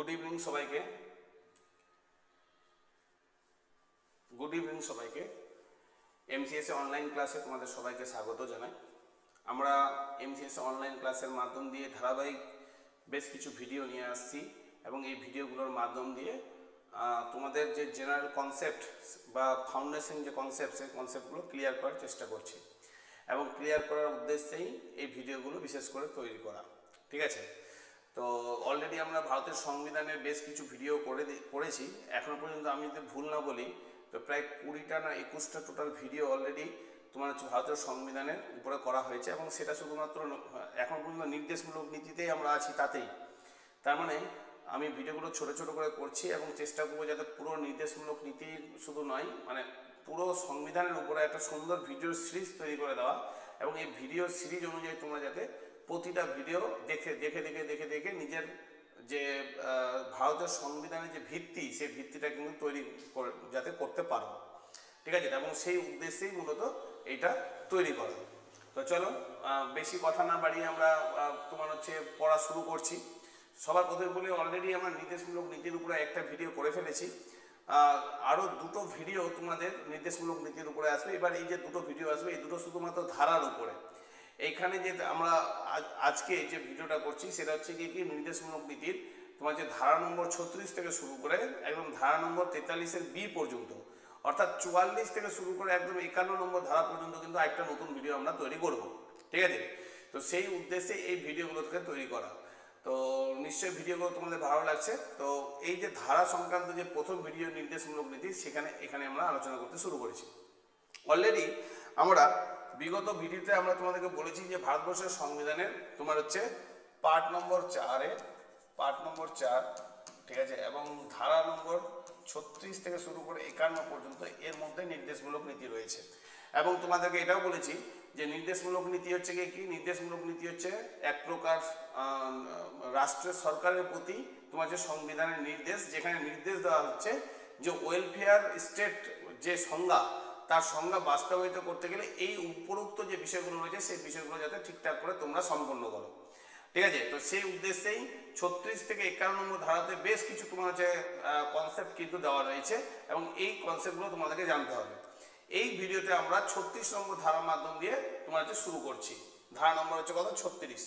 Good evening সবাইকে MCS online ক্লাসে তোমাদের সবাইকে স্বাগত জানাই। আমরা এমসিএস অনলাইন ক্লাসের মাধ্যম দিয়ে ধারাবাহিক বেশ কিছু ভিডিও নিয়ে আসছি এবং এই ভিডিওগুলোর মাধ্যম দিয়ে তোমাদের যে জেনারেল কনসেপ্ট বা ফাউন্ডেশন যে কনসেপ্ট সেই কনসেপ্টগুলো ক্লিয়ার করার চেষ্টা করছি এবং ক্লিয়ার করার উদ্দেশ্যেই এই ভিডিওগুলো বিশেষ করে তৈরি করা। ঠিক আছে, তো অলরেডি আমরা ভারতের সংবিধানের বেশ কিছু ভিডিও করেছি। এখনও পর্যন্ত আমি যদি ভুল না বলি তো প্রায় 20টা না 21টা টোটাল ভিডিও অলরেডি তোমার হচ্ছে ভারতের সংবিধানের উপরে করা হয়েছে এবং সেটা শুধুমাত্র এখন পর্যন্ত নির্দেশমূলক নীতিতেই আমরা আছি তাতেই। তার মানে আমি ভিডিওগুলো ছোট ছোট করে করছি এবং চেষ্টা করবো যাতে পুরো নির্দেশমূলক নীতি শুধু নয়, মানে পুরো সংবিধানের উপরে একটা সুন্দর ভিডিও সিরিজ তৈরি করে দেওয়া এবং এই ভিডিও সিরিজ অনুযায়ী তোমরা যাতে প্রতিটা ভিডিও দেখে নিজের যে ভারতের সংবিধানের যে ভিত্তি সেই ভিত্তিটা কিন্তু তৈরি যাতে করতে পারো। ঠিক আছে, এবং সেই উদ্দেশ্যেই মূলত এইটা তৈরি করা। তো চলো বেশি কথা না বাড়িয়ে আমরা তোমার হচ্ছে পড়া শুরু করছি। সবার প্রথমে বলি অলরেডি আমরা নির্দেশমূলক নীতির উপরে একটা ভিডিও করে ফেলেছি, আরও দুটো ভিডিও তোমাদের নির্দেশমূলক নীতির উপরে আসবে। এবার এই যে দুটো ভিডিও আসবে এই দুটো শুধুমাত্র ধারার উপরে। এইখানে যে আমরা আজকে যে ভিডিওটা করছি সেটা হচ্ছে কি নির্দেশমূলক নীতির তোমার যে ধারা নম্বর 36 থেকে শুরু করে একদম ধারা নম্বর 43-এর বি পর্যন্ত, অর্থাৎ 44 থেকে শুরু করে একদম 51 নম্বর ধারা পর্যন্ত কিন্তু একটা নতুন ভিডিও আমরা তৈরি করব। ঠিক আছে, তো সেই উদ্দেশ্যে এই ভিডিওগুলো থেকে তৈরি করা। তো নিশ্চয়ই ভিডিওগুলো তোমাদের ভালো লাগছে। তো এই যে ধারা সংক্রান্ত যে প্রথম ভিডিও নির্দেশমূলক নীতি এখানে আমরা আলোচনা করতে শুরু করেছি। অলরেডি আমরা বিগত ভিডিওতে আমরা তোমাদেরকে বলেছি যে ভারতবর্ষের সংবিধানের তোমার হচ্ছে পার্ট নম্বর 4, ঠিক আছে, এবং ধারা নম্বর 36 থেকে শুরু করে 51 পর্যন্ত এর মধ্যে নির্দেশমূলক নীতি রয়েছে। এবং তোমাদেরকে এটাও বলেছি যে নির্দেশমূলক নীতি হচ্ছে কি নির্দেশমূলক নীতি হচ্ছে এক প্রকার রাষ্ট্রের সরকারের প্রতি তোমার যে সংবিধানের নির্দেশ, যেখানে নির্দেশ দেওয়া হচ্ছে যে ওয়েলফেয়ার স্টেট যে সংজ্ঞা তার সংজ্ঞা বাস্তবায়িত করতে গেলে এই উপরোক্ত যে বিষয়গুলো রয়েছে সেই বিষয়গুলো যাতে ঠিকঠাক করে তোমরা সম্পন্ন করো। ঠিক আছে, তো সেই উদ্দেশ্যেই 36 থেকে 51 নম্বর ধারাতে বেশ কিছু তোমার হচ্ছে কনসেপ্ট কিন্তু দেওয়া রয়েছে এবং এই কনসেপ্টগুলো তোমাদেরকে জানতে হবে। এই ভিডিওতে আমরা 36 নম্বর ধারার মাধ্যম দিয়ে তোমার হচ্ছে শুরু করছি। ধারা নম্বর হচ্ছে কত? 36।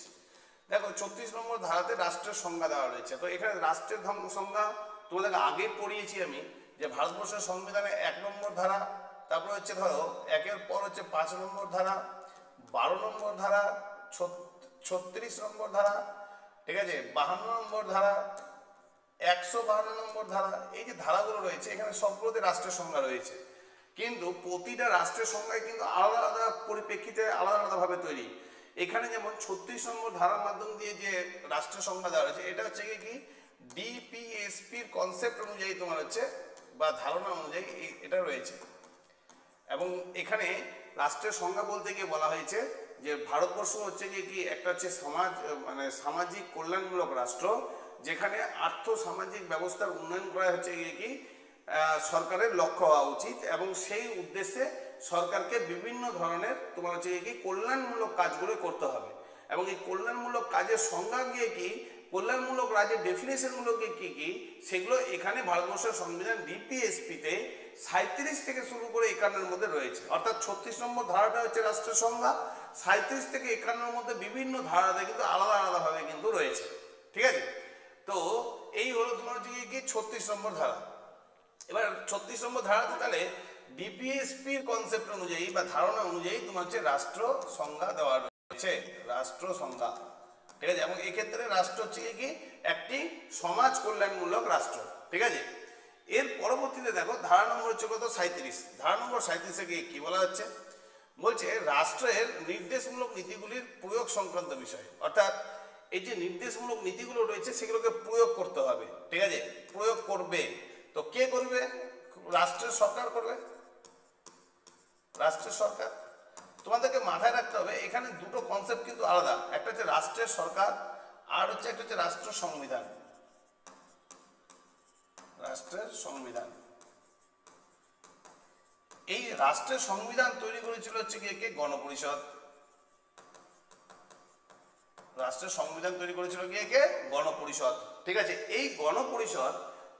দেখো 36 নম্বর ধারাতে রাষ্ট্রের সংজ্ঞা দেওয়া রয়েছে। তো এখানে রাষ্ট্রের সংজ্ঞা তোমাদেরকে আগে পড়িয়েছি আমি যে ভারতবর্ষের সংবিধানে 1 নম্বর ধারা, তারপরে হচ্ছে ধরো একের পর হচ্ছে 5 নম্বর ধারা, 12 নম্বর ধারা, 36 নম্বর ধারা, ঠিক আছে, 52 নম্বর ধারা, 152 নম্বর ধারা। এই যে ধারাগুলো রয়েছে এখানে সবগুলোতে রাষ্ট্রের সংজ্ঞা রয়েছে, কিন্তু প্রতিটা রাষ্ট্রের সংজ্ঞায় কিন্তু আলাদা আলাদা পরিপ্রেক্ষিতে আলাদা আলাদাভাবে তৈরি। এখানে যেমন 36 নম্বর ধারার মাধ্যম দিয়ে যে রাষ্ট্রের সংজ্ঞা দেওয়া রয়েছে এটা হচ্ছে কি ডিপিএসপির কনসেপ্ট অনুযায়ী তোমার হচ্ছে বা ধারণা অনুযায়ী এটা রয়েছে। এবং এখানে রাষ্ট্রের সংজ্ঞা বলতে গিয়ে বলা হয়েছে যে ভারতবর্ষ হচ্ছে কি একটা হচ্ছে সামাজিক কল্যাণমূলক রাষ্ট্র, যেখানে আর্থ সামাজিক ব্যবস্থার উন্নয়ন করা হচ্ছে কি সরকারের লক্ষ্য হওয়া উচিত এবং সেই উদ্দেশ্যে সরকারকে বিভিন্ন ধরনের তোমার হচ্ছে কি কল্যাণমূলক কাজগুলো করতে হবে। এবং এই কল্যাণমূলক কাজের সংজ্ঞা গিয়ে কি কল্যাণমূলক কাজের ডেফিনেশনগুলো কি সেগুলো এখানে ভারতবর্ষের সংবিধান ডিপিএসপিতে 37 থেকে শুরু করে 51-এর মধ্যে রয়েছে। অর্থাৎ 36 নম্বর ধারাটা হচ্ছে রাষ্ট্রের সংজ্ঞা, 37 থেকে 51-এর মধ্যে বিভিন্ন ধারাতে কিন্তু আলাদা আলাদাভাবে কিন্তু রয়েছে। ঠিক আছে, তো এই হলো তোমার হচ্ছে কি 36 নম্বর ধারা। এবার 36 নম্বর ধারাতে তাহলে ডিপিএসপির কনসেপ্ট অনুযায়ী বা ধারণা অনুযায়ী তোমার হচ্ছে রাষ্ট্র সংজ্ঞা দেওয়া রয়েছে, রাষ্ট্র সংজ্ঞা। ঠিক আছে, এবং এক্ষেত্রে রাষ্ট্র হচ্ছে কি একটি সমাজ কল্যাণমূলক রাষ্ট্র। ঠিক আছে, এর পরবর্তীতে দেখো ধারা নম্বর হচ্ছে কত? 37। ধারা নম্বর 37-এ গিয়ে কি বলা হচ্ছে? বলছে রাষ্ট্রের নির্দেশমূলক নীতিগুলির প্রয়োগ সংক্রান্ত বিষয়। অর্থাৎ এই যে নির্দেশমূলক নীতিগুলো রয়েছে সেগুলোকে প্রয়োগ করতে হবে। ঠিক আছে, প্রয়োগ করবে তো কে করবে? রাষ্ট্রের সরকার করবে, রাষ্ট্রের সরকার। তোমাদেরকে মাথায় রাখতে হবে এখানে দুটো কনসেপ্ট কিন্তু আলাদা, একটা হচ্ছে রাষ্ট্রের সরকার আর হচ্ছে একটা হচ্ছে রাষ্ট্র সংবিধান। রাষ্ট্রের সংবিধান, এই রাষ্ট্রের সংবিধান তৈরি করেছিল হচ্ছে কি গণপরিষদ। রাষ্ট্রের সংবিধান তৈরি করেছিল কে? গণপরিষদ। ঠিক আছে, এই গণপরিষদ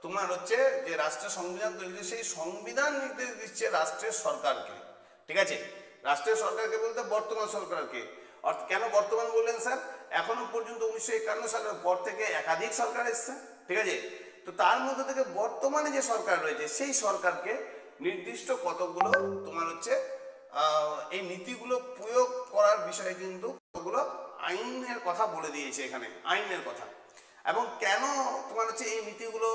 তোমার হচ্ছে যে রাষ্ট্রের সংবিধান তৈরি করেছে, সেই সংবিধান নির্দেশ দিচ্ছে রাষ্ট্রের সরকারকে। ঠিক আছে, রাষ্ট্রের সরকারকে বলতে বর্তমান সরকারকে। অর্থাৎ কেন বর্তমান বললেন স্যার? এখনো পর্যন্ত 1951 সালের পর থেকে একাধিক সরকার এসছে। ঠিক আছে, তো তার মধ্যে থেকে বর্তমানে যে সরকার রয়েছে সেই সরকারকে নির্দিষ্ট কতগুলো তোমার হচ্ছে এই নীতিগুলো প্রয়োগ করার বিষয়ে কিন্তু কতগুলো আইনের কথা বলে দিয়েছে এখানে, আইনের কথা। এবং কেন তোমার হচ্ছে এই নীতিগুলো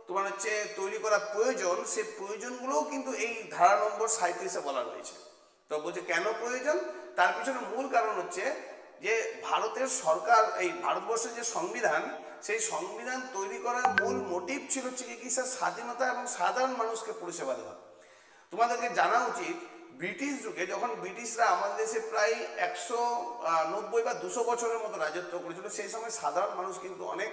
তোমার হচ্ছে তৈরি করা প্রয়োজন, সেই প্রয়োজনগুলোও কিন্তু এই ধারা নম্বর 37-এ বলা রয়েছে। তো বলছে কেন প্রয়োজন, তার পিছনে মূল কারণ হচ্ছে যে ভারতের সরকার, এই ভারতবর্ষের যে সংবিধান, সেই সংবিধান তৈরি করার মূল মোটিভ ছিল হচ্ছে কি স্যার? স্বাধীনতা এবং সাধারণ মানুষকে পরিষেবা দেওয়া। তোমাদেরকে জানা উচিত, ব্রিটিশ যুগে যখন ব্রিটিশরা আমাদের দেশে প্রায় 190 বা 200 বছরের মতো রাজত্ব করেছিল, সেই সময় সাধারণ মানুষ কিন্তু অনেক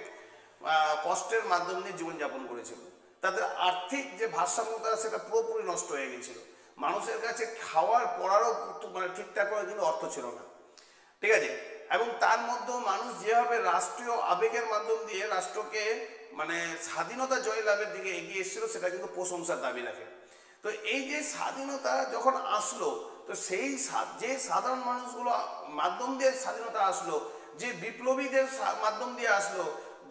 কষ্টের মাধ্যম দিয়ে জীবনযাপন করেছিল। তাদের আর্থিক যে ভারসাম্যতা সেটা পুরোপুরি নষ্ট হয়ে গিয়েছিল। মানুষের কাছে খাওয়ার পড়ারও মানে ঠিকঠাক করে কিন্তু অর্থ ছিল না। ঠিক আছে, এবং তার মধ্যেও মানুষ যেভাবে রাষ্ট্রীয় আবেগের মাধ্যম দিয়ে রাষ্ট্রকে মানে স্বাধীনতা জয়লাভের দিকে এগিয়ে এসেছিল, সেটা কিন্তু প্রশংসার দাবি রাখে। তো এই যে স্বাধীনতা যখন আসলো, তো সেই যে সাধারণ মানুষগুলো মাধ্যম দিয়ে স্বাধীনতা আসলো, যে বিপ্লবীদের মাধ্যম দিয়ে আসলো,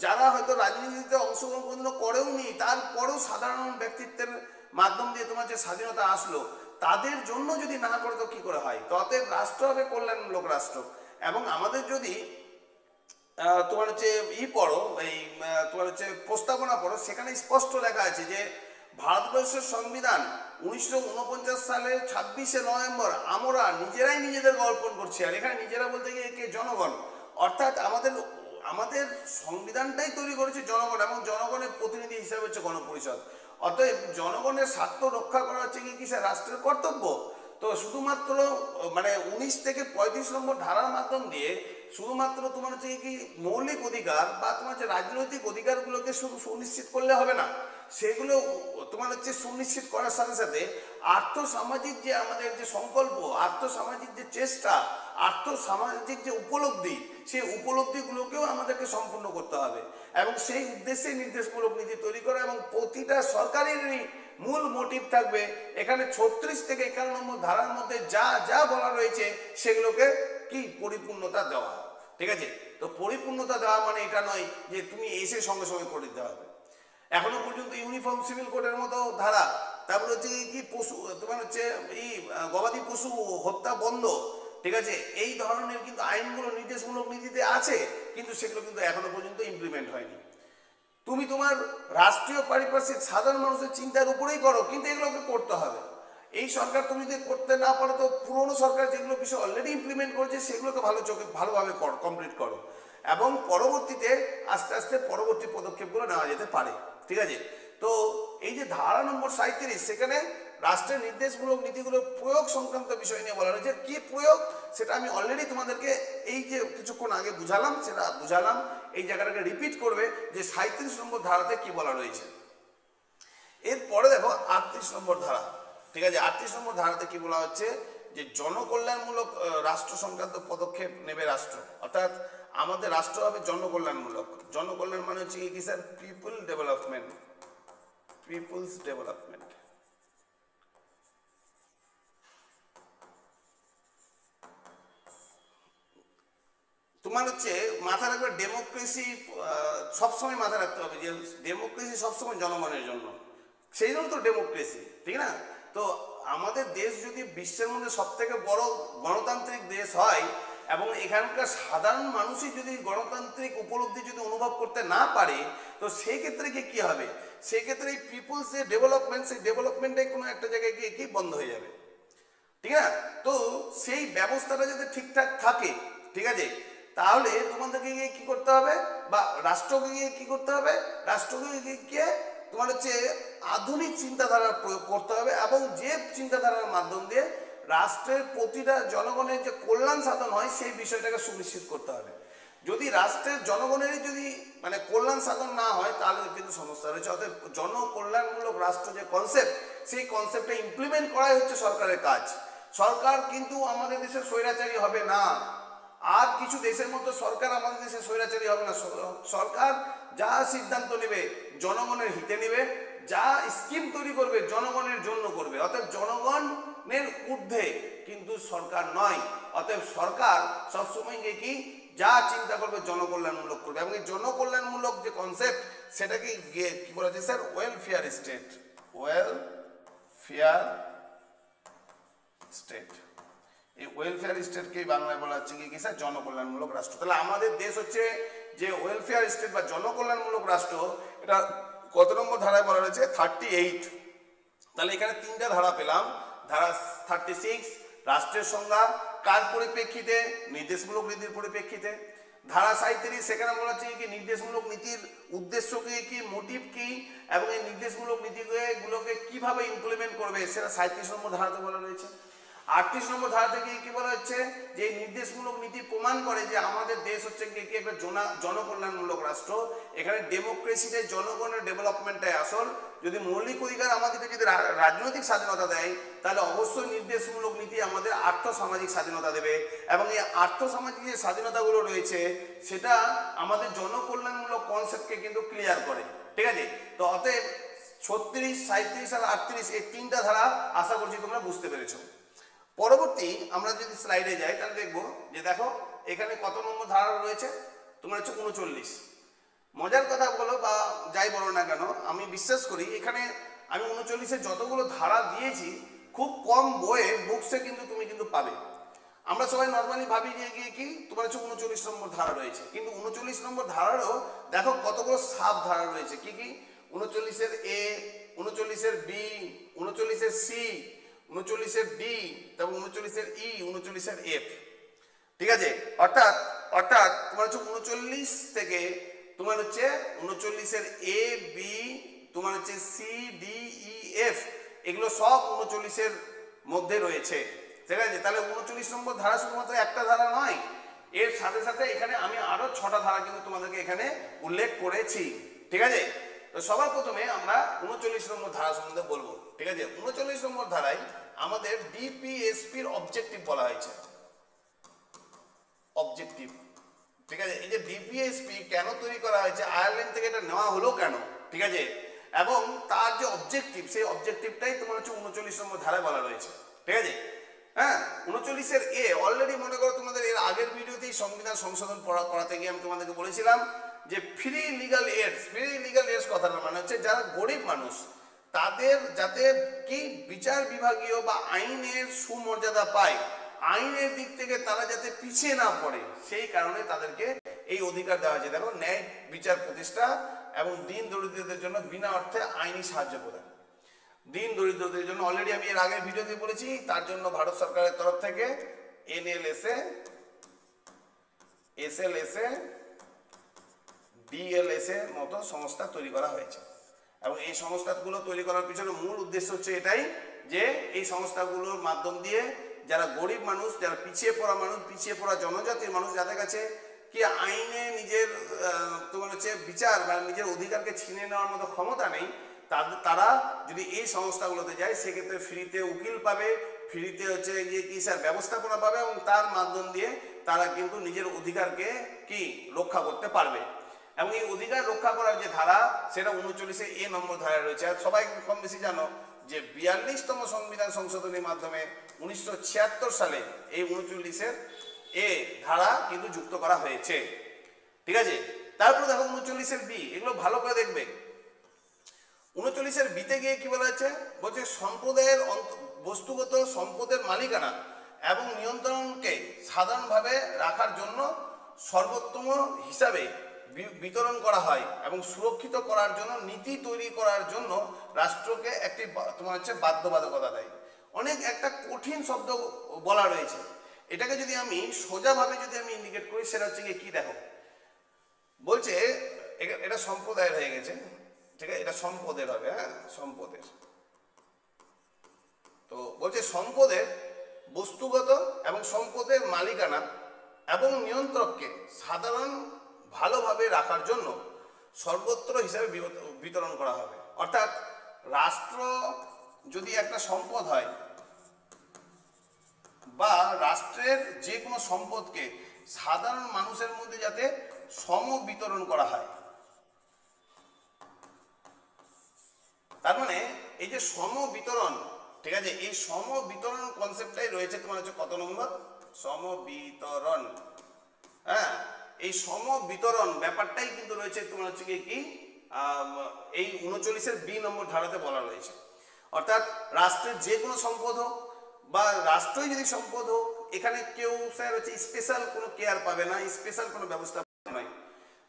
যারা হয়তো রাজনীতিতে অংশগ্রহণ করেও নি, তারপরেও সাধারণ ব্যক্তিত্বের মাধ্যম দিয়ে তোমার যে স্বাধীনতা আসলো, তাদের জন্য যদি না করে তো কি করে হয়? তো অতএব রাষ্ট্র হবে কল্যাণমূলক রাষ্ট্র। এবং আমাদের যদি তোমার হচ্ছে পড়ো, এই তোমার হচ্ছে প্রস্তাবনা পড়ো, সেখানে স্পষ্ট লেখা আছে যে ভারতবর্ষের সংবিধান 1949 সালের 26শে নভেম্বর আমরা নিজেরাই নিজেদেরকে অর্পণ করছি। আর এখানে নিজেরা বলতে গিয়ে কে? জনগণ। অর্থাৎ আমাদের সংবিধানটাই তৈরি করেছে জনগণ, এবং জনগণের প্রতিনিধি হিসাবে হচ্ছে গণপরিষদ। অতএব জনগণের স্বার্থ রক্ষা করা হচ্ছে কি স্যার? রাষ্ট্রের কর্তব্য। তো শুধুমাত্র মানে 19 থেকে 35 নম্বর ধারার মাধ্যম দিয়ে শুধুমাত্র তোমার হচ্ছে কি মৌলিক অধিকার বা তোমার যে রাজনৈতিক অধিকারগুলোকে শুধু সুনিশ্চিত করলে হবে না, সেগুলো তোমার হচ্ছে সুনিশ্চিত করার সাথে সাথে আর্থসামাজিক যে আমাদের যে সংকল্প, আর্থসামাজিক যে চেষ্টা, আর্থসামাজিক যে উপলব্ধি, সেই উপলব্ধিগুলোকেও আমাদেরকে সম্পূর্ণ করতে হবে। এবং সেই উদ্দেশ্যে নির্দেশমূলক নীতি তৈরি করা, এবং প্রতিটা সরকারেরই মূল মোটিভ থাকবে এখানে 36 থেকে 51 নম্বর ধারার মধ্যে যা যা বলা রয়েছে সেগুলোকে কি পরিপূর্ণতা দেওয়া। ঠিক আছে, তো পরিপূর্ণতা দেওয়া মানে এটা নয় যে তুমি এসে সঙ্গে সঙ্গে করে দিতে হবে। এখনো পর্যন্ত ইউনিফর্ম সিভিল কোডের মতো ধারা, তারপরে হচ্ছে কি পশু তোমার হচ্ছে এই গবাদি পশু হত্যা বন্ধ, ঠিক আছে, এই ধরনের কিন্তু আইনগুলো নির্দেশমূলক নীতিতে আছে, কিন্তু সেগুলো কিন্তু এখনো পর্যন্ত ইমপ্লিমেন্ট হয়নি। তুমি তোমার রাষ্ট্রীয় পারিপার্শ্বিক সাধারণ মানুষের চিন্তার উপরেই করো, কিন্তু এগুলোকে করতে হবে। এই সরকার তুমি যদি করতে না পারো, তো পুরনো সরকার যেগুলো বিষয় অলরেডি ইমপ্লিমেন্ট করেছে সেগুলোকে ভালোভাবে কমপ্লিট করো, এবং পরবর্তীতে আস্তে আস্তে পরবর্তী পদক্ষেপগুলো নেওয়া যেতে পারে। ঠিক আছে, তো এই যে ধারা নম্বর 37, সেখানে রাষ্ট্রের নির্দেশমূলক নীতিগুলো প্রয়োগ সংক্রান্ত বিষয় নিয়ে বলা হয়েছে। কি প্রয়োগ সেটা আমি অলরেডি তোমাদেরকে এই যে কিছুক্ষণ আগে বুঝালাম। এই জায়গাটাকে রিপিট করবে যে 37 নম্বর ধারাতে কি বলা রয়েছে। এরপরে দেখো 38 নম্বর ধারা। ঠিক আছে, 38 নম্বর ধারাতে কি বলা হচ্ছে যে জনকল্যাণমূলক রাষ্ট্র সংক্রান্ত পদক্ষেপ নেবে রাষ্ট্র। অর্থাৎ আমাদের রাষ্ট্র হবে জনকল্যাণমূলক। জনকল্যাণ মানে হচ্ছে কি স্যার? People's development. তোমার হচ্ছে মাথা রাখবে ডেমোক্রেসি, সবসময় মাথা রাখতে হবে যে ডেমোক্রেসি সবসময় জনগণের জন্য, সেই জন্য তো ডেমোক্রেসি, ঠিক না? তো আমাদের দেশ যদি বিশ্বের মধ্যে সব থেকে বড় গণতান্ত্রিক দেশ হয়, এবং এখানকার সাধারণ মানুষই যদি গণতান্ত্রিক উপলব্ধি যদি অনুভব করতে না পারে, তো সেই ক্ষেত্রে কি হবে? সেই ক্ষেত্রে এই পিপলস যে ডেভেলপমেন্ট, সেই ডেভেলপমেন্টটাই কোনো একটা জায়গায় গিয়ে কি বন্ধ হয়ে যাবে, ঠিক না? তো সেই ব্যবস্থাটা যদি ঠিকঠাক থাকে, ঠিক আছে, তাহলে তোমাদেরকে গিয়ে কি করতে হবে, বা রাষ্ট্রকে গিয়ে কি করতে হবে? রাষ্ট্রকে গিয়ে তোমার হচ্ছে আধুনিক চিন্তাধারার প্রয়োগ করতে হবে, এবং যে চিন্তাধারার মাধ্যম দিয়ে রাষ্ট্রের প্রতিটা জনগণের যে কল্যাণ সাধন হয় সেই বিষয়টাকে সুনিশ্চিত করতে হবে। যদি রাষ্ট্রের জনগণেরই যদি মানে কল্যাণ সাধন না হয়, তাহলে কিন্তু সমস্যা রয়েছে। অর্থাৎ জনকল্যাণমূলক রাষ্ট্র যে কনসেপ্ট, সেই কনসেপ্টটা ইমপ্লিমেন্ট করাই হচ্ছে সরকারের কাজ। সরকার কিন্তু আমাদের দেশের স্বৈরাচারী হবে না। আর কিছু দেশের মতো সরকার আমাদের দেশে স্বৈরাচারী হবে না। সরকার যা সিদ্ধান্ত নেবে জনগণের হিতে নেবে, যা স্কিম তৈরি করবে জনগণের জন্য করবে। অতএব জনগণের ঊর্ধ্বে কিন্তু সরকার নয়। অতএব সরকার সবসময় গিয়ে কি যা চিন্তা করবে জনকল্যাণমূলক করবে, এবং এই জনকল্যাণমূলক যে কনসেপ্ট সেটাকে কি বলা যায় sir? Welfare state. Welfare state, এই ওয়েলফেয়ার স্টেটকে বাংলায় বলা হচ্ছে কি স্যার? জনকল্যাণমূলক রাষ্ট্র। তাহলে আমাদের দেশ হচ্ছে যে ওয়েলফেয়ার স্টেট বা জনকল্যাণমূলক রাষ্ট্র, এটা কত নম্বর ধারায় বলা রয়েছে? 38। তাহলে এখানে তিনটা ধারা পেলাম। ধারা 36 রাষ্ট্রের সংজ্ঞা, কার পরিপ্রেক্ষিতে? নির্দেশমূলক নীতির পরিপ্রেক্ষিতে। ধারা 37 সেখানে বলা হচ্ছে কি নির্দেশমূলক নীতির উদ্দেশ্য কি, মোটিভ কি, এবং এই নির্দেশমূলক নীতিগুলোকে কিভাবে ইমপ্লিমেন্ট করবে সেটা 37 নম্বর ধারাতে বলা রয়েছে। 38 নম্বর ধারা থেকে কি বলা হচ্ছে? যে এই নির্দেশমূলক নীতি প্রমাণ করে যে আমাদের দেশ হচ্ছে কি একটা জনকল্যাণমূলক রাষ্ট্র। এখানে ডেমোক্রেসিতে জনগণের ডেভেলপমেন্টটাই আসল। যদি মৌলিক অধিকার আমাদেরকে যদি রাজনৈতিক স্বাধীনতা দেয়, তাহলে অবশ্যই নির্দেশমূলক নীতি আমাদের আর্থসামাজিক স্বাধীনতা দেবে, এবং এই আর্থসামাজিক যে স্বাধীনতাগুলো রয়েছে সেটা আমাদের জনকল্যাণমূলক কনসেপ্টকে কিন্তু ক্লিয়ার করে। ঠিক আছে? তো অতএব 36, 37 আর 38 এই তিনটা ধারা আশা করছি তোমরা বুঝতে পেরেছো। পরবর্তী আমরা যদি স্লাইডে যাই তাহলে দেখবো যে দেখো এখানে কত নম্বর ধারা রয়েছে? তোমার হচ্ছে 39। মজার কথা বলো বা যাই বলো না কেন, আমি বিশ্বাস করি এখানে আমি 39-এ যতগুলো ধারা দিয়েছি খুব কম বইয়ে বুকসে কিন্তু তুমি কিন্তু পাবে। আমরা সবাই নর্মালি ভাবি যে কি তোমার হচ্ছে 39 নম্বর ধারা রয়েছে, কিন্তু 39 নম্বর ধারারও দেখো কতগুলো সাব ধারা রয়েছে। কি 39-এর এ, 39-এর বি, 39-এর সি, 39-এর ডি, তারপর 39-এর ই, 39-এর এফ। ঠিক আছে? অর্থাৎ তোমার হচ্ছে 39 থেকে তোমার হচ্ছে 39-এর এ, বি, তোমার হচ্ছে সি, ডি, ই, এফ, এগুলো সব 39-এর মধ্যে রয়েছে। ঠিক আছে? তাহলে 39 নম্বর ধারা শুধুমাত্র একটা ধারা নয়, এর সাথে সাথে এখানে আমি আরো 6টা ধারা কিন্তু তোমাদেরকে এখানে উল্লেখ করেছি। ঠিক আছে? তো সবার প্রথমে আমরা 39 নম্বর ধারা সম্বন্ধে বলবো। ঠিক আছে? 39 নম্বর ধারায় আমাদের ডিপিএসপির অবজেক্টিভ বলা হয়েছে। অবজেক্টিভ। ঠিক আছে? এই যে ডিপিএসপি কেন তৈরি করা হয়েছে, আয়ারল্যান্ড থেকে এটা নেওয়া হলো কেন, ঠিক আছে, এবং তার যে অবজেক্টিভ সেই অবজেক্টিভটাই তোমার হচ্ছে 39 নম্বর ধারায় বলা রয়েছে। ঠিক আছে? হ্যাঁ, 39-এর এ অলরেডি মনে করো তোমাদের এর আগের ভিডিওতেই সংবিধান সংশোধন করাতে গিয়ে আমি তোমাদেরকে বলেছিলাম যে free legal aids. Free legal aids কথাটা মানে হচ্ছে যারা গরিব মানুষ তাদের যাতে কি বিচার বিভাগীয় বা আইনের সুমর্যাদা পায়, আইনের দিক থেকে তারা যাতে পিছিয়ে না পড়ে, সেই কারণে তাদেরকে এই অধিকার দেওয়া হয়েছে। দেখো, ন্যায় বিচার প্রতিষ্ঠা এবং দিন দরিদ্রদের জন্য বিনা অর্থে আইনি সাহায্য প্রদান। দিন দরিদ্রদের জন্য অলরেডি আমি এর আগের ভিডিওতে বলেছি, তার জন্য ভারত সরকারের তরফ থেকে এনএলএসএ, এসএলএসএ, ডিএলএসএ মতো সংস্থা তৈরি করা হয়েছে। এবং এই সংস্থাগুলো তৈরি করার পিছনে মূল উদ্দেশ্য হচ্ছে এটাই যে এই সংস্থাগুলোর মাধ্যম দিয়ে যারা গরিব মানুষ, যারা পিছিয়ে পড়া মানুষ, পিছিয়ে পড়া জনজাতির মানুষ, যাদের কাছে কি আইনে নিজের তোমার হচ্ছে বিচার বা নিজের অধিকারকে ছিনিয়ে নেওয়ার মতো ক্ষমতা নেই, তারা যদি এই সংস্থাগুলোতে যায় সেক্ষেত্রে ফ্রিতে উকিল পাবে, ফ্রিতে হচ্ছে গিয়ে কি স্যার ব্যবস্থাপনা পাবে, এবং তার মাধ্যম দিয়ে তারা কিন্তু নিজের অধিকারকে কি রক্ষা করতে পারবে। এবং এই অধিকার রক্ষা করার যে ধারা সেটা 39-এ এ নম্বর ধারায় রয়েছে। আর সবাই কম বেশি জানো যে 42তম সংবিধান সংশোধনীর মাধ্যমে 1976 সালে এই 39-এর এ ধারা কিন্তু যুক্ত করা হয়েছে। ঠিক আছে? তারপর দেখো 39-এর বি, এগুলো ভালো করে দেখবে। 39-এর বিতে গিয়ে কি বলা হচ্ছে? বলছে সম্প্রদায়ের বস্তুগত সম্পদের মালিকানা এবং নিয়ন্ত্রণকে সাধারণভাবে রাখার জন্য সর্বোত্তম হিসাবে বিতরণ করা হয় এবং সুরক্ষিত করার জন্য নীতি তৈরি করার জন্য রাষ্ট্রকে একটি তোমার হচ্ছে বাধ্যবাধকতা দেয়। অনেক একটা কঠিন শব্দ বলা রয়েছে, এটাকে যদি আমি সোজাভাবে যদি আমি ইন্ডিকেট করি সেটা হচ্ছে কি দেখো, বলছে এটা সম্প্রদায়ের হয়ে গেছে। ঠিক আছে? এটা সম্পদের হবে। হ্যাঁ, সম্পদের। তো বলছে সম্পদের বস্তুগত এবং সম্পদের মালিকানা এবং নিয়ন্ত্রককে সাধারণ ভালোভাবে রাখার জন্য সর্বত্র হিসাবে বিতরণ করা হবে। অর্থাৎ রাষ্ট্র যদি একটা সম্পদ হয়, বা রাষ্ট্রের যে কোনো সম্পদকে সাধারণ মানুষের মধ্যে যাতে সম বিতরণ করা হয়। তার মানে এই যে সম বিতরণ, ঠিক আছে, এই সম বিতরণ কনসেপ্টটাই রয়েছে তোমার হচ্ছে কত নম্বর, সম বিতরণ। হ্যাঁ, এই সম বিতরণ ব্যাপারটাই কিন্তু রয়েছে তোমার হচ্ছে কি এই 39-এর বি নম্বর ধারাতে বলা রয়েছে। অর্থাৎ রাষ্ট্রের যে কোনো সম্পদ হোক বা রাষ্ট্রই যদি সম্পদ হোক, এখানে কেউ স্যার হচ্ছে স্পেশাল কোনো কেয়ার পাবে না, স্পেশাল কোনো ব্যবস্থা নয়।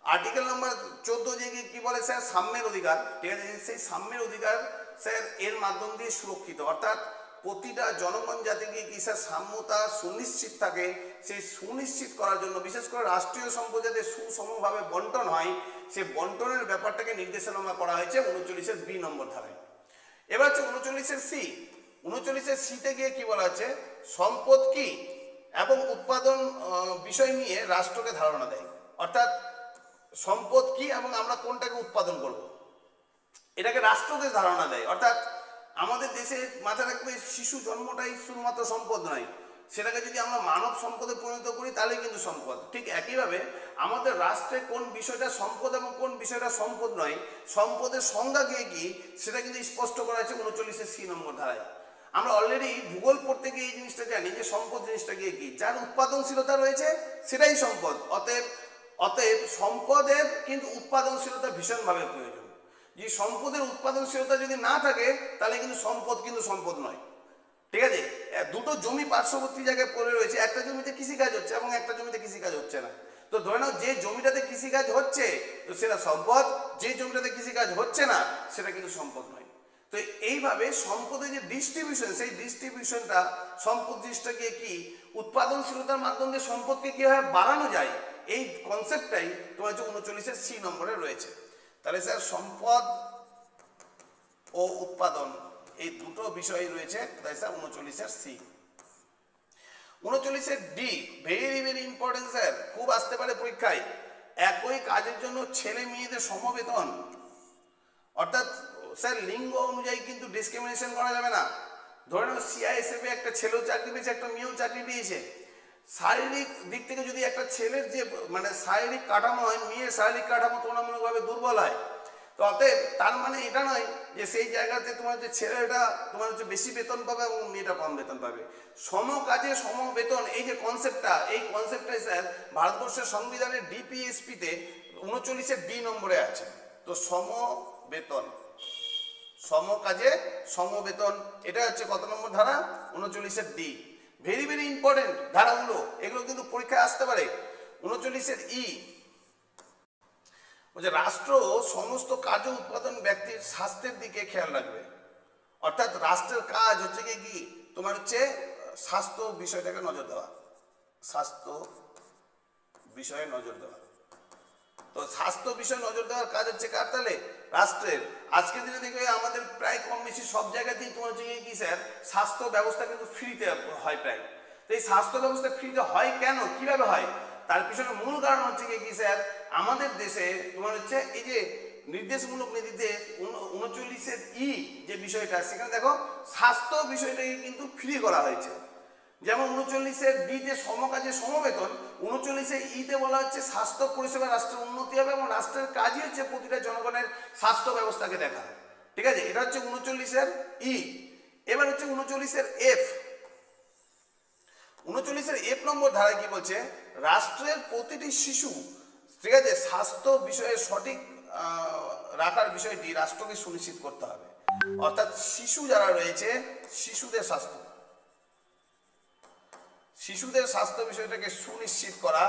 আর্টিকেল নাম্বার 14 যে কি বলে স্যার, সাম্যের অধিকার, ঠিক আছে, সেই সাম্যের অধিকার স্যার এর মাধ্যম দিয়ে সুরক্ষিত। অর্থাৎ প্রতিটা জনগণ যাতে কি স্যার সাম্যতা সুনিশ্চিত থাকে, সেই সুনিশ্চিত করার জন্য বিশেষ করে রাষ্ট্রীয় সম্পদ যাতে সুসমভাবে বন্টন হয়, সেই বন্টনের ব্যাপারটাকে নির্দেশনা করা হয়েছে 39-এর বি নম্বর ধারায়। এবার হচ্ছে 39-এর সি। 39-এর সিতে গিয়ে কি বলা হচ্ছে, সম্পদ কি এবং উৎপাদন বিষয় নিয়ে রাষ্ট্রকে ধারণা দেয়। অর্থাৎ সম্পদ কি এবং আমরা কোনটাকে উৎপাদন করব, এটাকে রাষ্ট্রকে ধারণা দেয়। অর্থাৎ আমাদের দেশে মাথায় রাখবে, শিশু জন্মটাই শুধুমাত্র সম্পদ নয়, সেটাকে যদি আমরা মানব সম্পদে পরিণত করি তাহলে কিন্তু সম্পদ। ঠিক একইভাবে আমাদের রাষ্ট্রে কোন বিষয়টা সম্পদ এবং কোন বিষয়টা সম্পদ নয়, সম্পদের সংজ্ঞা কি সেটা কিন্তু স্পষ্ট করা হয়েছে 39-এর সি নম্বর ধারায়। আমরা অলরেডি ভূগোল পড়তে গিয়ে এই জিনিসটা জানি যে সম্পদ জিনিসটা কি, যার উৎপাদনশীলতা রয়েছে সেটাই সম্পদ। অতএব সম্পদের কিন্তু উৎপাদনশীলতা ভীষণভাবে প্রয়োজন। যে সম্পদের উৎপাদনশীলতা যদি না থাকে তাহলে কিন্তু সম্পদ নয়। ঠিক আছে, দুটো জমি পার্শ্ববর্তী জায়গায় পড়ে রয়েছে, একটা জমিতে কৃষিকাজ হচ্ছে এবং একটা জমিতে কৃষিকাজ হচ্ছে না। তো ধরে নাও যে জমিটাতে কৃষিকাজ হচ্ছে তো সেটা সম্পদ, যে জমিটাতে কৃষিকাজ হচ্ছে না সেটা কিন্তু সম্পদ নয়। তো এইভাবে সম্পদের যে ডিস্ট্রিবিউশন, সেই ডিস্ট্রিবিউশনটা সম্পদ জিনিসটাকে কি উৎপাদনশীলতার মাধ্যমে সম্পদকে কিভাবে বাড়ানো যায়, এই কনসেপ্টটাই তোমার হচ্ছে 39-এর সি নম্বরে রয়েছে। তাহলে স্যার সম্পদ ও উৎপাদন এই দুটো বিষয় রয়েছে, তাই স্যার 39-এর সি। 39-এর ডি ভেরি ইম্পর্টেন্ট স্যার, খুব আসতে পারে পরীক্ষায়। একই কাজের জন্য ছেলে মেয়েদের সমবেতন। অর্থাৎ স্যার লিঙ্গ অনুযায়ী কিন্তু ডিসক্রিমিনেশন করা যাবে না। ধরে নাও সিআইএসএফ এ একটা ছেলেও চাকরি পেয়েছে, একটা মেয়েও চাকরি পেয়েছে। শারীরিক দিক থেকে যদি একটা ছেলের যে মানে শারীরিক কাঠামো হয়, মেয়ের শারীরিক কাঠামো তুলনামূলকভাবে দুর্বল হয়, তো অতএব তার মানে এটা নয় যে সেই জায়গাতে তোমার যে ছেলেটা তোমার হচ্ছে বেশি বেতন পাবে এবং মেয়েটা কম বেতন পাবে। সম কাজে সম বেতন, এই যে কনসেপ্টটা, এই কনসেপ্টটাই স্যার ভারতবর্ষের সংবিধানের ডিপিএসপিতে 39-এর ডি নম্বরে আছে। তো সম বেতন, সম কাজে সম বেতন, এটা হচ্ছে কত নম্বর ধারা, 39-এর ডি। ভেরি ইম্পর্টেন্ট ধারাগুলো, এগুলো কিন্তু পরীক্ষায় আসতে পারে। 39-এর ই বলছে রাষ্ট্র সমস্ত কার্য উৎপাদন ব্যক্তির স্বাস্থ্যের দিকে খেয়াল রাখবে। অর্থাৎ রাষ্ট্রের কাজ হচ্ছে কি তোমার হচ্ছে স্বাস্থ্য বিষয়টাকে নজর দেওয়া, স্বাস্থ্য বিষয়ে নজর দেওয়া। তো স্বাস্থ্য বিষয়ে নজর দেওয়ার কাজ হচ্ছে কার, তাহলে রাষ্ট্রের। আজকের দিনে দেখবে আমাদের প্রায় কম বেশি সব জায়গাতেই তোমার হচ্ছে কি স্যার স্বাস্থ্য ব্যবস্থা কিন্তু ফ্রিতে হয় প্রায়। তো এই স্বাস্থ্য ব্যবস্থা ফ্রিতে হয় কেন, কিভাবে হয়, তার পিছনে মূল কারণ হচ্ছে কি স্যার, আমাদের দেশে তোমার হচ্ছে এই যে নির্দেশমূলক নীতিতে 39-এর ই যে বিষয়টা, সেখানে দেখো স্বাস্থ্য বিষয়টাকে কিন্তু ফ্রি করা হয়েছে। যেমন 39-এর ডি তে সমকাজে সমবেতন, 39-এর ইতে বলা হচ্ছে স্বাস্থ্য পরিষেবা রাষ্ট্রের উন্নতি হবে এবং রাষ্ট্রের কাজই হচ্ছে প্রতিটা জনগণের স্বাস্থ্য ব্যবস্থাকে দেখা। ঠিক আছে, এটা হচ্ছে 39-এর ই। এবার হচ্ছে 39-এর এফ। 39-এর এফ নম্বর ধারায় কি বলছে, রাষ্ট্রের প্রতিটি শিশু, ঠিক আছে, স্বাস্থ্য বিষয়ে সঠিক রাখার বিষয়টি রাষ্ট্রকে সুনিশ্চিত করতে হবে। অর্থাৎ শিশু যারা রয়েছে, শিশুদের স্বাস্থ্য বিষয়টাকে সুনিশ্চিত করা,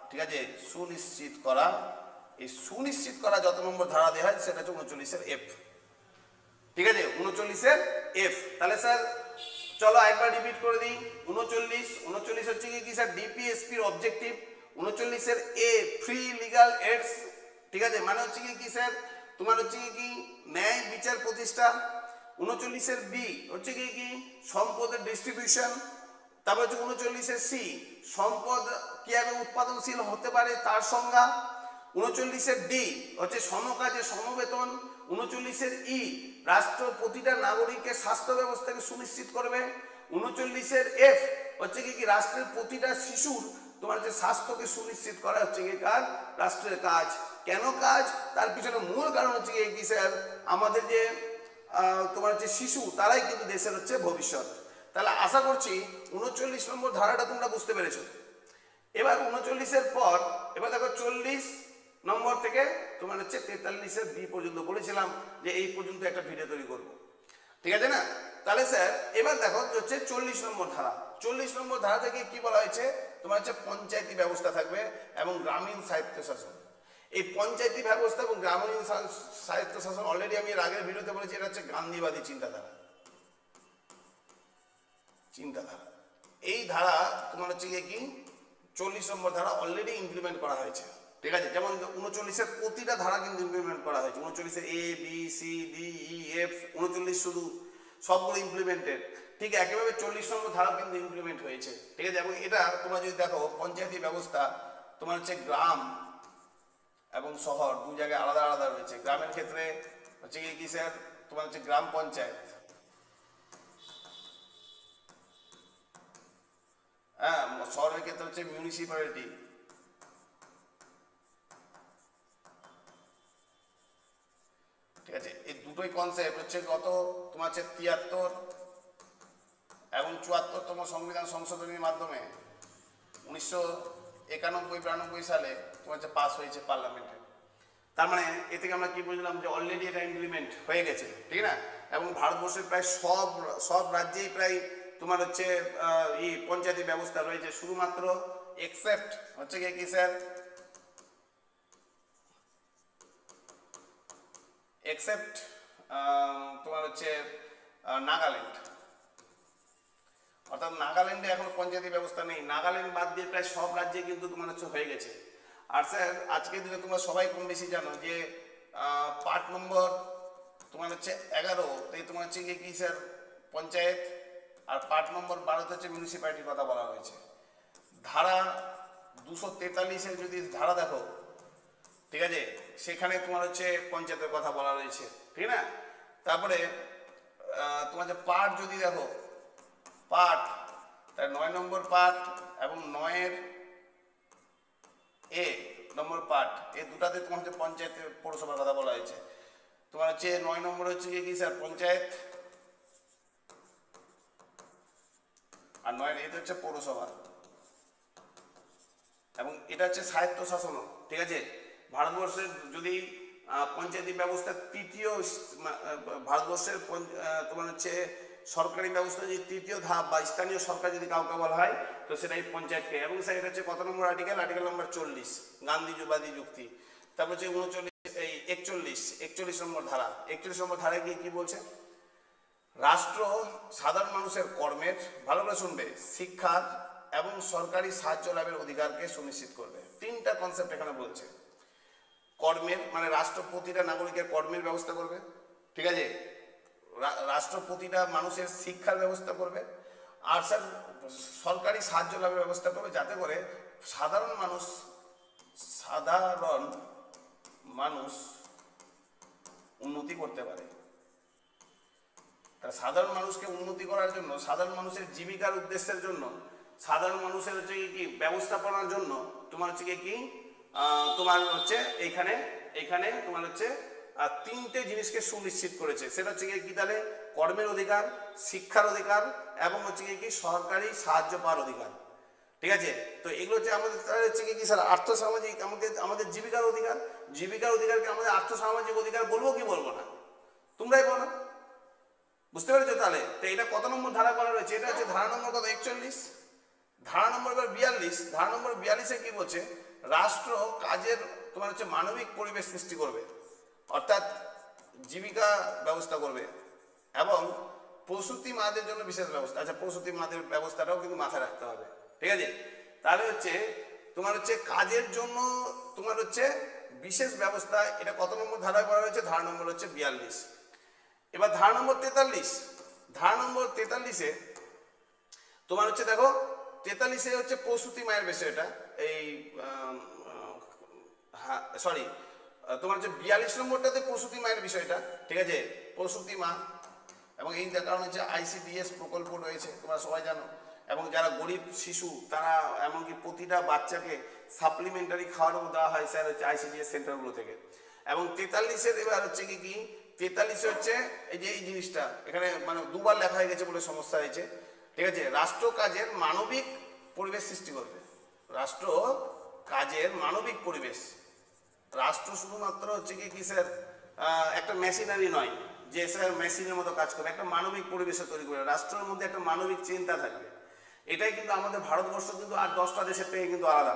ঠিক আছে, সুনিশ্চিত করা, এই সুনিশ্চিত করা যত নম্বর ধারা দেওয়া হয় সেটা হচ্ছে 39-এর এফ। ঠিক আছে, 39-এর এফ। তাহলে স্যার চলো একবার রিপিট করে দিই। 39 হচ্ছে কি স্যার ডিপিএসপির অবজেক্টিভ। 39-এর এ ফ্রি লিগাল এডস, ঠিক আছে, মানে হচ্ছে কি স্যার তোমার হচ্ছে কি ন্যায় বিচার প্রতিষ্ঠা। 39-এর বি হচ্ছে কি সম্পদের ডিস্ট্রিবিউশন। তারপর হচ্ছে 39-এর সি সম্পদ কিভাবে উৎপাদনশীল হতে পারে তার সংজ্ঞা। 39-এর ডি হচ্ছে সমকাজে সমবেতন। 39-এর ই রাষ্ট্র প্রতিটা নাগরিকের স্বাস্থ্য ব্যবস্থাকে সুনিশ্চিত করবে। 39-এর এফ হচ্ছে কি রাষ্ট্রের প্রতিটা শিশুর তোমার হচ্ছে স্বাস্থ্যকে সুনিশ্চিত করা হচ্ছে কি কাজ, রাষ্ট্রের কাজ। কেন কাজ, তার পিছনে মূল কারণ হচ্ছে কি স্যার, আমাদের যে তোমার হচ্ছে শিশু, তারাই কিন্তু দেশের হচ্ছে ভবিষ্যৎ। তাহলে আশা করছি 39 নম্বর ধারাটা তোমরা বুঝতে পেরেছো। এবার 39-এর পর এবার দেখো 40 নম্বর থেকে তোমার হচ্ছে 43-এর বি পর্যন্ত বলেছিলাম যে এই পর্যন্ত একটা ভিডিও তৈরি করব, ঠিক আছে না? তাহলে স্যার এবার দেখো হচ্ছে 40 নম্বর ধারা। 40 নম্বর ধারা থেকে কি বলা হয়েছে, তোমার হচ্ছে পঞ্চায়েতি ব্যবস্থা থাকবে এবং গ্রামীণ স্বায়ত্তশাসন। এই পঞ্চায়েতি ব্যবস্থা এবং গ্রামীণ স্বায়ত্তশাসন অলরেডি আমি এর আগের ভিডিওতে বলেছি, এটা হচ্ছে গান্ধীবাদী চিন্তাধারা। এই ধারা তোমার হচ্ছে কি 40 নম্বর ধারা অলরেডি ইমপ্লিমেন্ট করা হয়েছে, ঠিক আছে? যেমন 39-এর প্রতিটা ধারা কিন্তু ইমপ্লিমেন্ট করা হয়েছে। 39-এর A B C D E F 39 শুধু সবগুলো ইমপ্লিমেন্টেড, ঠিক একইভাবে 40 নম্বর ধারা কিন্তু ইমপ্লিমেন্ট হয়েছে, ঠিক আছে? এবং এটা তোমরা যদি দেখো পঞ্চায়েতি ব্যবস্থা তোমার হচ্ছে গ্রাম এবং শহর দু জায়গায় আলাদা আলাদা রয়েছে। গ্রামের ক্ষেত্রে হচ্ছে কি স্যার, তোমার হচ্ছে গ্রাম পঞ্চায়েত, হ্যাঁ, শহরের ক্ষেত্রে হচ্ছে মিউনিসিপ্যালিটি, ঠিক আছে? এই দুটোই কনসেপ্ট হচ্ছে গত তোমার হচ্ছে 73 এবং 74তম সংবিধান সংশোধনীর মাধ্যমে 1991-92 সালে তোমার হচ্ছে পাস হয়েছে পার্লামেন্টে। তার মানে এ থেকে আমরা কি বুঝলাম যে অলরেডি এটা ইমপ্লিমেন্ট হয়ে গেছে, ঠিক না? এবং ভারতবর্ষের প্রায় সব রাজ্যেই প্রায় তোমার হচ্ছে এই পঞ্চায়েতি ব্যবস্থা রয়েছে, শুধুমাত্র এক্সেপ্ট হচ্ছে কি স্যার, এক্সেপ্ট তোমার হচ্ছে নাগাল্যান্ড। অর্থাৎ নাগাল্যান্ডে এখনো পঞ্চায়েতি ব্যবস্থা নেই। নাগাল্যান্ড বাদ দিয়ে প্রায় সব রাজ্যে কিন্তু তোমার হচ্ছে হয়ে গেছে। আর স্যার আজকের দিনে তোমরা সবাই কম বেশি জানো যে পার্ট নম্বর তোমার হচ্ছে 11-তে তোমার হচ্ছে কি স্যার পঞ্চায়েত, আর পার্ট নম্বর 12-তে হচ্ছে মিউনিসিপ্যালিটির কথা বলা হয়েছে। ধারা 243-এর যদি ধারা দেখো, ঠিক আছে, সেখানে তোমার হচ্ছে পঞ্চায়েতের কথা বলা রয়েছে, ঠিক না? তারপরে তোমার যে পার্ট যদি দেখো, পার্ট তার 9 নম্বর পার্ট এবং 9-এর এ নম্বর পার্ট, এই দুটাতে তোমার হচ্ছে পঞ্চায়েতের পৌরসভার কথা বলা হয়েছে। তোমার হচ্ছে 9 নম্বর হচ্ছে কি স্যার পঞ্চায়েত, আর 9-এর এতে হচ্ছে পৌরসভা, এবং এটা হচ্ছে স্বায়ত্তশাসন, ঠিক আছে? ভারতবর্ষের যদি পঞ্চায়েতি ব্যবস্থা তৃতীয়, ভারতবর্ষের তোমার হচ্ছে সরকারি ব্যবস্থা যদি তৃতীয় ধাপ বা স্থানীয় সরকার যদি কাউকে বলা হয় তো সেটাই পঞ্চায়েতকে। এবং স্যার এটা হচ্ছে কত নম্বর আর্টিকেল, আর্টিকেল নম্বর 40 গান্ধীবাদী যুক্তি। তারপর হচ্ছে 41 নম্বর ধারা। 41 নম্বর ধারায় গিয়ে কি বলছে, রাষ্ট্র সাধারণ মানুষের কর্মের, ভালো করে শুনবে, শিক্ষার এবং সরকারি সাহায্য লাভের অধিকারকে সুনিশ্চিত করবে। তিনটা কনসেপ্ট এখানে বলছে। কর্মের মানে রাষ্ট্র প্রতিটা নাগরিকের কর্মের ব্যবস্থা করবে, ঠিক আছে? রাষ্ট্র প্রতিটা মানুষের শিক্ষার ব্যবস্থা করবে, আর স্যার সরকারি সাহায্য লাভের ব্যবস্থা করবে, যাতে করে সাধারণ মানুষ উন্নতি করতে পারে। সাধারণ মানুষকে উন্নতি করার জন্য, সাধারণ মানুষের জীবিকার উদ্দেশ্যের জন্য, সাধারণ মানুষের হচ্ছে কি ব্যবস্থাপনার জন্য তোমার হচ্ছে কি তোমার হচ্ছে এখানে তোমার হচ্ছে তিনটে জিনিসকে সুনিশ্চিত করেছে। সেটা হচ্ছে কি তাহলে কর্মের অধিকার, শিক্ষার অধিকার এবং হচ্ছে কি সরকারি সাহায্য পাওয়ার অধিকার, ঠিক আছে? তো এগুলো হচ্ছে আমাদের হচ্ছে কি স্যার আর্থসামাজিক, আমাদের জীবিকার অধিকার। জীবিকার অধিকারকে আমাদের আর্থসামাজিক অধিকার বলবো কি বলবো না, তোমরাই বলো, বুঝতে পেরেছো? তাহলে তো এটা কত নম্বর ধারা করা রয়েছে, এটা হচ্ছে ধারা নম্বর কত 41। ধারা নম্বর 42, ধারা নম্বর 42-এ কি বলছে, রাষ্ট্র কাজের তোমার হচ্ছে মানবিক পরিবেশ সৃষ্টি করবে, অর্থাৎ জীবিকা ব্যবস্থা করবে, এবং প্রসূতি মাদের জন্য বিশেষ ব্যবস্থা। আচ্ছা, প্রসূতি মাদের ব্যবস্থাটাও কিন্তু মাথায় রাখতে হবে, ঠিক আছে? তাহলে হচ্ছে তোমার হচ্ছে কাজের জন্য তোমার হচ্ছে বিশেষ ব্যবস্থা, এটা কত নম্বর ধারায় করা হয়েছে, ধারা নম্বর হচ্ছে 42। এবার ধারা নম্বর 43, ধারা নম্বর 43-এ তোমার হচ্ছে দেখো 43-এ হচ্ছে প্রসূতি মায়ের বিষয়টা, এই সরি তোমার হচ্ছে 42 নম্বরটাতে প্রসূতি মায়ের বিষয়টা, ঠিক আছে? প্রসূতি মা, এবং এই কারণে হচ্ছে ICDS প্রকল্প রয়েছে, তোমরা সবাই জানো, এবং যারা গরিব শিশু তারা এমনকি প্রতিটা বাচ্চাকে সাপ্লিমেন্টারি খাওয়ারও দেওয়া হয় স্যার হচ্ছে আইসিডিএস সেন্টারগুলো থেকে। এবং 43-এর এবার হচ্ছে কি 43 হচ্ছে এই যে এই জিনিসটা এখানে মানে দুবার লেখা হয়ে গেছে বলে সমস্যা হয়েছে, ঠিক আছে। রাষ্ট্র কাজের মানবিক পরিবেশ সৃষ্টি করবে, রাষ্ট্র কাজের মানবিক পরিবেশ। রাষ্ট্র শুধুমাত্র হচ্ছে কি স্যার একটা মেশিনারি নয় যে স্যার মেশিনের মতো কাজ করবে, একটা মানবিক পরিবেশে তৈরি করবে, রাষ্ট্রের মধ্যে একটা মানবিক চিন্তা থাকবে। এটাই কিন্তু আমাদের ভারতবর্ষ কিন্তু আর 10টা দেশের থেকে কিন্তু আলাদা,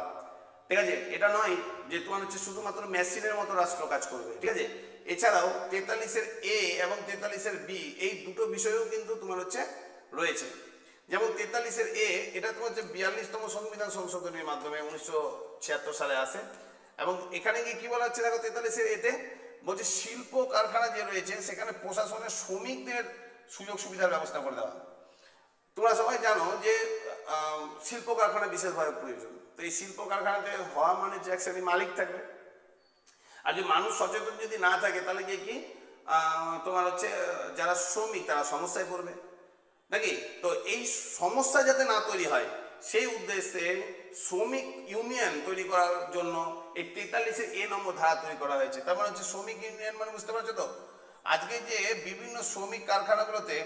ঠিক আছে। এটা নয় যে তোমার হচ্ছে শুধুমাত্র মেশিনের মতো রাষ্ট্র কাজ করবে, ঠিক আছে। এছাড়াও 43-এর এ এবং 43-এর বি এই দুটো বিষয়েও কিন্তু তোমার হচ্ছে রয়েছে। যেমন 43-এর এ এটা তোমার হচ্ছে 42তম সংবিধান সংশোধনীর মাধ্যমে 1976 সালে আসে। এবং এখানে গিয়ে কি বলা হচ্ছে দেখো 43-এর এতে বলছে শিল্প কারখানা যে রয়েছে সেখানে প্রশাসনের শ্রমিকদের সুযোগ সুবিধার ব্যবস্থা করে দেওয়া। তোমরা সবাই জানো যে শিল্প কারখানা বিশেষভাবে প্রয়োজন। তো এই শিল্প কারখানাতে হওয়া মানে যে এক শ্রেণীর মালিক থাকবে, আর যদি মানুষ সচেতন যদি না থাকে তাহলে গিয়ে কি তোমার হচ্ছে যারা শ্রমিক তারা সমস্যায় পড়বে নাকি। তো এই সমস্যা যাতে না তৈরি হয় সেই উদ্দেশ্যে শ্রমিক ইউনিয়ন তৈরি করার জন্য এই 43-এর এ নম্বর ধারা তৈরি করা হয়েছে। তার মানে হচ্ছে শ্রমিক ইউনিয়ন মানে বুঝতে পারছো তো, আজকে যে বিভিন্ন শ্রমিক কারখানাগুলোতে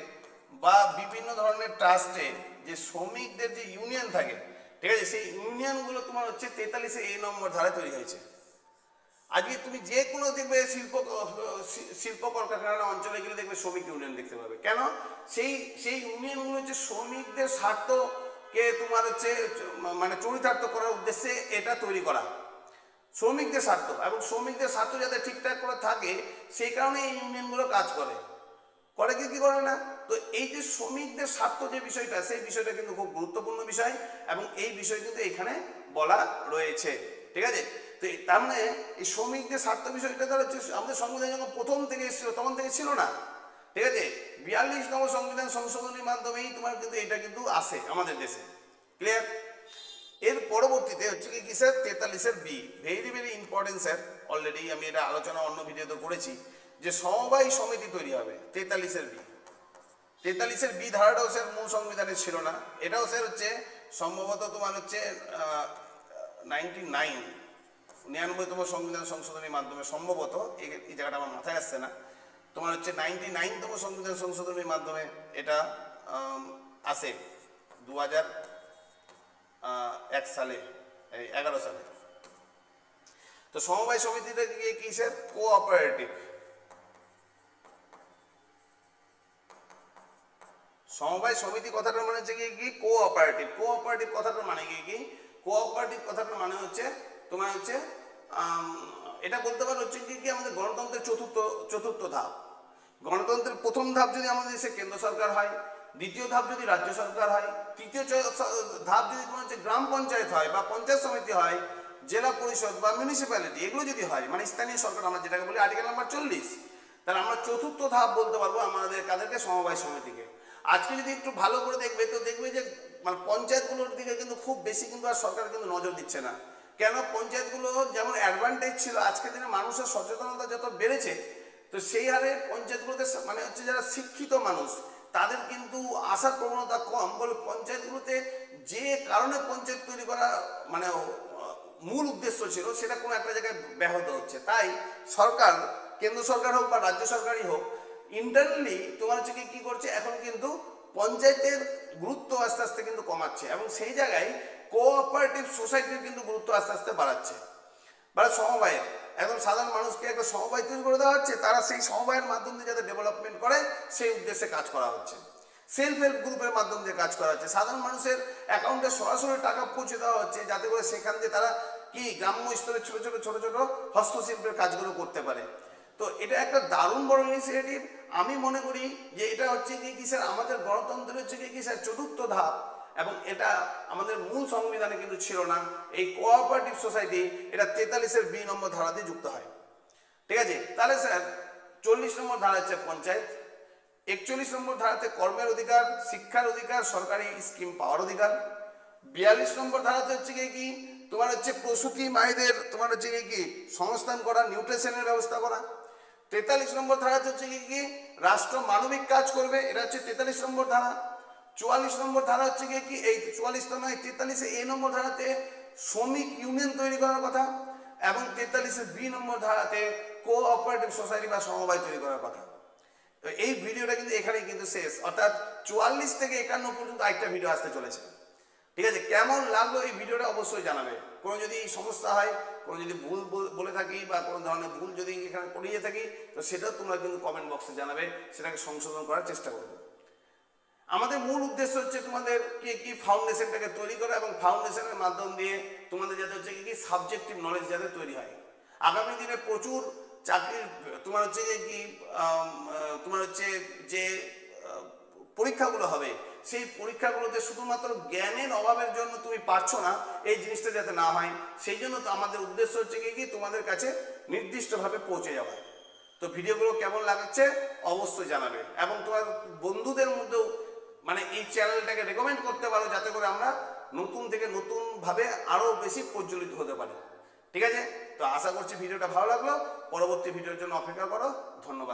বা বিভিন্ন ধরনের ট্রাস্টে যে শ্রমিকদের যে ইউনিয়ন থাকে, ঠিক আছে, সেই ইউনিয়নগুলো তোমার হচ্ছে 43-এর এ নম্বর ধারায় তৈরি হয়েছে। আজকে তুমি যে কোনো দেখবে শিল্প কলকারখানা অঞ্চলে গেলে দেখবে শ্রমিক ইউনিয়ন দেখতে পাবে। কেন? সেই ইউনিয়নগুলো হচ্ছে শ্রমিকদের স্বার্থকে তোমার হচ্ছে মানে চরিতার্থ করার উদ্দেশ্যে এটা তৈরি করা, শ্রমিকদের স্বার্থ এবং শ্রমিকদের স্বার্থ যাতে ঠিকঠাক করে থাকে সেই কারণে এই ইউনিয়নগুলো কাজ করে কি করে না। তো এই যে শ্রমিকদের স্বার্থ যে বিষয়টা সেই বিষয়টা কিন্তু খুব গুরুত্বপূর্ণ বিষয় এবং এই বিষয় কিন্তু এখানে বলা রয়েছে, ঠিক আছে। তো তার মানে এই শ্রমিকদের স্বার্থ বিষয়টা তার হচ্ছে আমাদের সংবিধান যখন প্রথম থেকে এসেছিল তখন থেকে ছিল না, ঠিক আছে। 42তম সংবিধান সংশোধনীর মাধ্যমেই তোমার কিন্তু এটা কিন্তু আসে আমাদের দেশে, ক্লিয়ার। এর পরবর্তীতে হচ্ছে কি স্যার 43-এর B, very very important sir. Already আমি এটা আলোচনা অন্য ভিডিওতে করেছি যে সমবায় সমিতি তৈরি হবে 43-এর বি। 43-এর বি ধারাটাও স্যার মূল সংবিধানে ছিল না, এটাও স্যার হচ্ছে সম্ভবত তোমার হচ্ছে 99তম সংবিধান সংশোধনীর মাধ্যমে সম্ভবত, এই জায়গাটা আমার মাথায় আসছে না, তোমার হচ্ছে 99তম সংবিধান সংশোধনীর মাধ্যমে এটা আসে 2001 সালে, 11 সালে। তো সমবায় সমিতিটা গিয়ে কি স্যার কোঅপারেটিভ, সমবায় সমিতি কথাটার মানে হচ্ছে কি কোঅপারেটিভ। কোঅপারেটিভ কথাটার মানে কি কোঅপারেটিভ কথাটার মানে হচ্ছে তোমার হচ্ছে এটা বলতে পারো হচ্ছে কি আমাদের গণতন্ত্রের চতুর্থ ধাপ। গণতন্ত্রের প্রথম ধাপ যদি আমাদের দেশে কেন্দ্র সরকার হয়, দ্বিতীয় ধাপ যদি রাজ্য সরকার হয়, তৃতীয় ধাপ যদি তোমার হচ্ছে গ্রাম পঞ্চায়েত হয় বা পঞ্চায়েত সমিতি হয়, জেলা পরিষদ বা মিউনিসিপ্যালিটি এগুলো যদি হয় মানে স্থানীয় সরকার আমরা যেটাকে বলি আর্টিকেল নাম্বার 40, তাহলে আমরা চতুর্থ ধাপ বলতে পারবো আমাদের কাদেরকে সমবায় সমিতিকে। আজকে যদি একটু ভালো করে দেখবে তো দেখবে যে মানে পঞ্চায়েতগুলোর দিকে কিন্তু খুব বেশি কিন্তু আর সরকার কিন্তু নজর দিচ্ছে না। কেন? পঞ্চায়েতগুলো যেমন অ্যাডভান্টেজ ছিল আজকের দিনে মানুষের সচেতনতা যত বেড়েছে তো সেই হারে পঞ্চায়েতগুলোতে মানে হচ্ছে যারা শিক্ষিত মানুষ তাদের কিন্তু আসার প্রবণতা কম বলে পঞ্চায়েতগুলোতে যে কারণে পঞ্চায়েত তৈরি করা মানে মূল উদ্দেশ্য ছিল সেটা কোনো একটা জায়গায় ব্যাহত হচ্ছে। তাই সরকার, কেন্দ্র সরকার হোক বা রাজ্য সরকারই হোক, ইন্টারনালি তোমার হচ্ছে কি করছে এখন কিন্তু পঞ্চায়েতের গুরুত্ব আস্তে আস্তে কিন্তু কমাচ্ছে এবং সেই জায়গায় কোঅপারেটিভ সোসাইটির কিন্তু গুরুত্ব আস্তে আস্তে বাড়াচ্ছে। মানে সমবায় একদম সাধারণ মানুষকে একটা সমবায় তৈরি করে দেওয়া হচ্ছে, তারা সেই সমবায়ের মাধ্যম দিয়ে যাতে ডেভেলপমেন্ট করে সেই উদ্দেশ্যে কাজ করা হচ্ছে। সেলফ হেল্প গ্রুপের মাধ্যম দিয়ে কাজ করা হচ্ছে, সাধারণ মানুষের অ্যাকাউন্টে সরাসরি টাকা পৌঁছে দেওয়া হচ্ছে যাতে করে সেখান দিয়ে তারা কি গ্রাম্য স্তরে ছোট ছোট হস্তশিল্পের কাজগুলো করতে পারে। তো এটা একটা দারুণ বড় ইনিশিয়েটিভ। আমি মনে করি যে এটা হচ্ছে কি স্যার আমাদের গণতন্ত্রের হচ্ছে কি স্যার চতুর্থ ধাপ এবং এটা আমাদের মূল সংবিধানে কিন্তু ছিল না। এই কোঅপারেটিভ সোসাইটি এটা 43-এর বি নম্বর ধারা দিয়ে যুক্ত হয়, ঠিক আছে। তাহলে স্যার 40 নম্বর ধারা হচ্ছে পঞ্চায়েত, 41 নম্বর ধারাতে কর্মের অধিকার, শিক্ষার অধিকার, সরকারি স্কিম পাওয়ার অধিকার, 42 নম্বর ধারাতে হচ্ছে কি তোমার হচ্ছে প্রসূতি মায়েদের তোমার হচ্ছে কি সংস্থান করা, নিউট্রিশনের ব্যবস্থা করা। 43 নম্বর ধারাতে হচ্ছে কি রাষ্ট্র মানবিক কাজ করবে, এটা হচ্ছে 43 নম্বর ধারা। 44 নম্বর ধারা হচ্ছে কি এই 44টা নয় 43 এ নম্বর ধারাতে শ্রমিক ইউনিয়ন তৈরি করার কথা, এবং 43 বি নম্বর ধারাতে কোঅপারেটিভ সোসাইটি বা সমবায় তৈরি করার কথা। তো এই ভিডিওটা কিন্তু এখানেই কিন্তু শেষ, অর্থাৎ 44 থেকে 51 পর্যন্ত আরেকটা ভিডিও আসতে চলেছে। ঠিক আছে, কেমন লাগলো এই ভিডিওটা অবশ্যই জানাবে। কোনো যদি সমস্যা হয়, কোনো যদি ভুল বলে থাকি বা কোনো ধরনের ভুল যদি এখানে করিয়ে থাকি, তো সেটাও তোমরা কিন্তু কমেন্ট বক্সে জানাবে, সেটাকে সংশোধন করার চেষ্টা করবো। আমাদের মূল উদ্দেশ্য হচ্ছে তোমাদের কি ফাউন্ডেশনটাকে তৈরি করা, এবং ফাউন্ডেশনের মাধ্যম দিয়ে তোমাদের যাতে হচ্ছে কি সাবজেক্টিভ নলেজ যাতে তৈরি হয়। আগামী দিনে প্রচুর চাকরির তোমার হচ্ছে কি তোমার হচ্ছে যে পরীক্ষাগুলো হবে, সেই পরীক্ষাগুলোতে শুধুমাত্র জ্ঞানের অভাবের জন্য তুমি পারছো না, এই জিনিসটা যাতে না হয়, সেই জন্য তো আমাদের উদ্দেশ্য হচ্ছে কি তোমাদের কাছে নির্দিষ্টভাবে পৌঁছে যাওয়া। তো ভিডিওগুলো কেমন লাগছে অবশ্যই জানাবে, এবং তোমার বন্ধুদের মধ্যেও মানে এই চ্যানেলটাকে রেকমেন্ড করতে পারো, যাতে করে আমরা নতুন থেকে নতুনভাবে আরও বেশি প্রজ্বলিত হতে পারি। ঠিক আছে, তো আশা করছি ভিডিওটা ভালো লাগলো। পরবর্তী ভিডিওর জন্য অপেক্ষা করো। ধন্যবাদ।